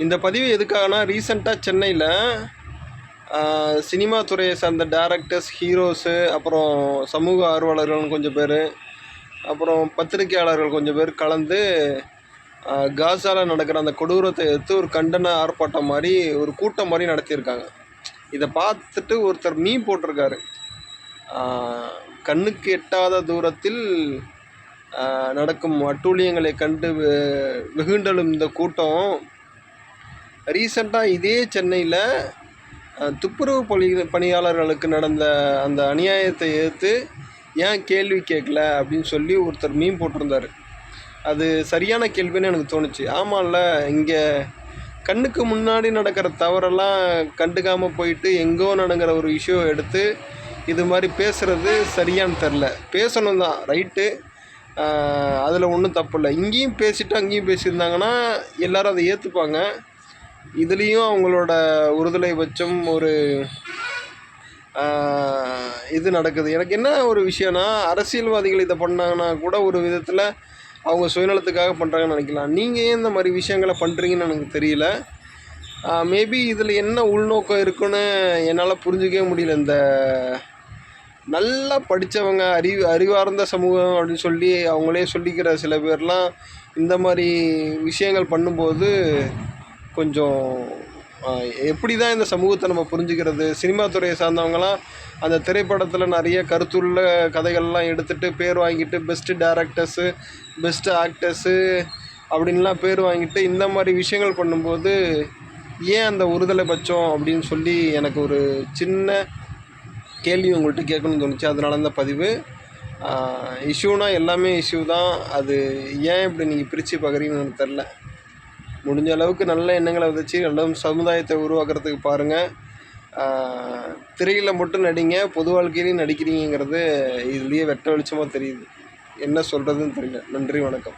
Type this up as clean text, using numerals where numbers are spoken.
இந்த பதிவு எதுக்காகனா, ரீசெண்டாக சென்னையில் சினிமா துறையை சார்ந்த டேரக்டர்ஸ், ஹீரோஸு, அப்புறம் சமூக ஆர்வலர்கள் கொஞ்சம் பேர், அப்புறம் பத்திரிகையாளர்கள் கொஞ்சம் பேர் கலந்து காசாவில் நடக்கிற அந்த கொடூரத்தை எடுத்து ஒரு கண்டன ஆர்ப்பாட்டம் மாதிரி ஒரு கூட்டம் மாதிரி நடத்தியிருக்காங்க. இதை பார்த்துட்டு ஒருத்தர் மீம் போட்டிருக்காரு. கண்ணுக்கு எட்டாத தூரத்தில் நடக்கும் அட்டூழியங்களை கண்டு வெகுண்டலும் இந்த கூட்டம் ரீசெண்டாக இதே சென்னையில் துப்புரவு பணியாளர்களுக்கு நடந்த அந்த அநியாயத்தை எதிர்த்து ஏன் கேள்வி கேட்கல அப்படின்னு சொல்லி ஒருத்தர் மீம் போட்டிருந்தார். அது சரியான கேள்வின்னு எனக்கு தோணுச்சு. ஆமாம்ல, இங்கே கண்ணுக்கு முன்னாடி நடக்கிற தவறெல்லாம் கண்டுக்காமல் போயிட்டு எங்கோ நடக்கிற ஒரு இஷ்யூ எடுத்து இது மாதிரி பேசுகிறது சரியான்னு தெரில. பேசணும் தான், ரைட்டு, அதில் ஒன்றும் தப்பு இல்லை. இங்கேயும் பேசிவிட்டு அங்கேயும் பேசியிருந்தாங்கன்னா எல்லோரும் அதை ஏற்றுப்பாங்க. இதுலேயும் அவங்களோட ஒருதலை பட்சம் ஒரு இது நடக்குது. எனக்கு என்ன ஒரு விஷயம்னா, அரசியல்வாதிகள் இதை பண்ணாங்கன்னா கூட ஒரு விதத்தில் அவங்க சுயநலத்துக்காக பண்ணுறாங்கன்னு நினைக்கலாம். நீங்கள் ஏன் இந்த மாதிரி விஷயங்களை பண்ணுறீங்கன்னு எனக்கு தெரியல. மேபி இதில் என்ன உள்நோக்கம் இருக்குன்னு என்னால் புரிஞ்சிக்கவே முடியல. இந்த நல்லா படித்தவங்க, அறிவார்ந்த சமூகம் அப்படின்னு சொல்லி அவங்களே சொல்லிக்கிற சில பேர்லாம் இந்த மாதிரி விஷயங்கள் பண்ணும்போது கொஞ்சம் எப்படி தான் இந்த சமூகத்தை நம்ம புரிஞ்சுக்கிறது? சினிமா துறையை சார்ந்தவங்களாம் அந்த திரைப்படத்தில் நிறைய கருத்துள்ள கதைகள்லாம் எடுத்துகிட்டு பேர் வாங்கிட்டு பெஸ்ட்டு டேரக்டர்ஸு, பெஸ்ட்டு ஆக்டர்ஸு அப்படின்லாம் பேர் வாங்கிட்டு இந்த மாதிரி விஷயங்கள் பண்ணும்போது ஏன் அந்த ஒருதலை பட்சம் அப்படின்னு சொல்லி எனக்கு ஒரு சின்ன கேள்வி உங்கள்கிட்ட கேட்கணும்னு தோணுச்சு. அதனால இந்த பதிவு. இஷ்யூனா எல்லாமே இஷ்யூ தான். அது ஏன் இப்படி நீங்கள் பிரித்து பார்க்குறீங்கன்னு எனக்கு தெரில. முடிஞ்ச அளவுக்கு நல்ல எண்ணங்களை விதைச்சி நல்ல சமுதாயத்தை உருவாக்குறதுக்கு பாருங்கள். திரையில் மட்டும் நடிங்க, பொது வாழ்க்கையிலையும் நடிக்கிறீங்கிறது இதுலேயே வெட்ட வெளிச்சமாக தெரியுது. என்ன சொல்கிறதுன்னு தெரியல. நன்றி, வணக்கம்.